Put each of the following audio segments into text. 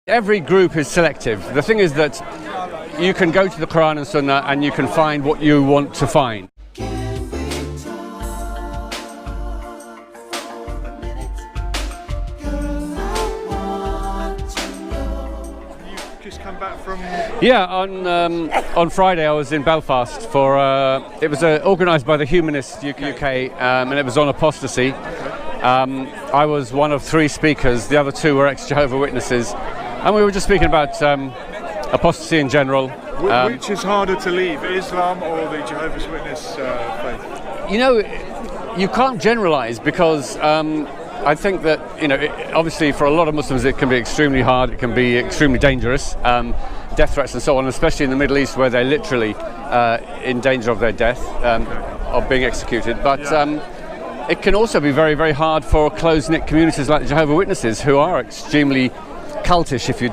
Every group is selective. The thing is that you can go to the Quran and Sunnah and you can find what you want to find. Just come back from... Yeah, on Friday I was in Belfast for it was organised by the Humanist UK and it was on apostasy. I was one of 3 speakers. The other 2 were ex-Jehovah's Witnesses, and we were just speaking about apostasy in general. Which is harder to leave, Islam or the Jehovah's Witness faith? You know, you can't generalise because I think that, you know, obviously for a lot of Muslims it can be extremely hard, it can be extremely dangerous, death threats and so on, especially in the Middle East where they're literally in danger of their death, of being executed. But it can also be very, very hard for close-knit communities like the Jehovah's Witnesses, who are extremely cultish. If you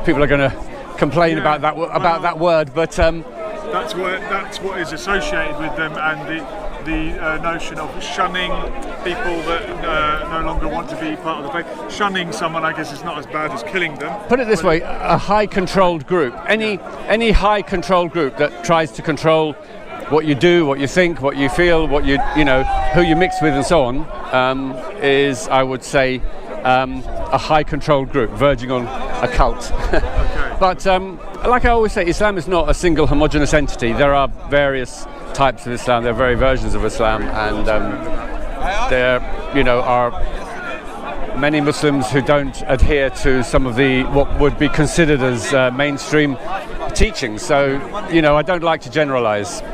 people are going to complain about that word, but that's what is associated with them, and the notion of shunning people that no longer want to be part of the faith. Shunning someone, I guess, is not as bad as killing them. Put it this way: a high-controlled group, any high-controlled group that tries to control what you do, what you think, what you feel, what you know, who you mix with, and so on, is, I would say, a high-controlled group verging on a cult. Okay. But like I always say, Islam is not a single homogeneous entity. There are various types of Islam. There are various versions of Islam, and there, you know, are many Muslims who don't adhere to some of the what would be considered as mainstream teachings. So, you know, I don't like to generalize.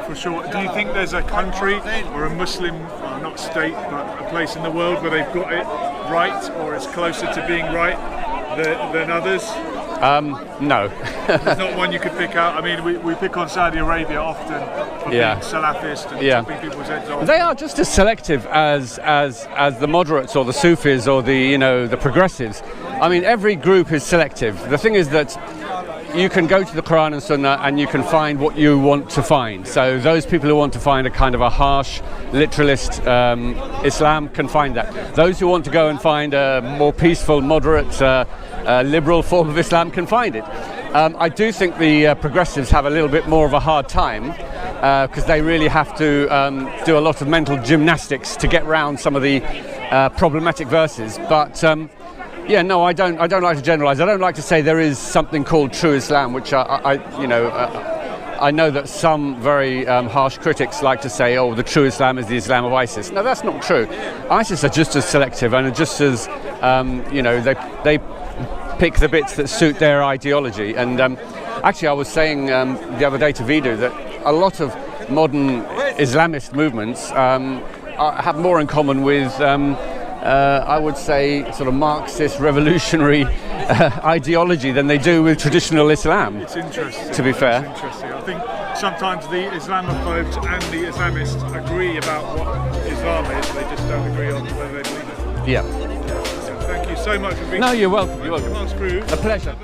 For sure. Do you think there's a country or a Muslim, well, not state, but a place in the world where they've got it right, or it's closer to being right than others? No. There's not one you could pick out. I mean, we pick on Saudi Arabia often for being Salafist and chopping people's heads off. They are just as selective as the moderates or the Sufis or the progressives. I mean, every group is selective. The thing is that you can go to the Quran and Sunnah and you can find what you want to find. So those people who want to find a kind of a harsh, literalist Islam can find that. Those who want to go and find a more peaceful, moderate, liberal form of Islam can find it. I do think the progressives have a little bit more of a hard time because they really have to do a lot of mental gymnastics to get round some of the problematic verses. But yeah, no, I don't like to generalise. I don't like to say there is something called true Islam, which I know that some very harsh critics like to say, oh, the true Islam is the Islam of ISIS. No, that's not true. ISIS are just as selective and just as, they pick the bits that suit their ideology. And actually, I was saying the other day to Vidu that a lot of modern Islamist movements have more in common with I would say sort of Marxist revolutionary ideology than they do with traditional Islam. It's interesting. To be fair. It's interesting. I think sometimes the Islamophobes and the Islamists agree about what Islam is, they just don't agree on whether they believe it. Yeah. So thank you so much for being No, you're welcome. You're welcome. A pleasure.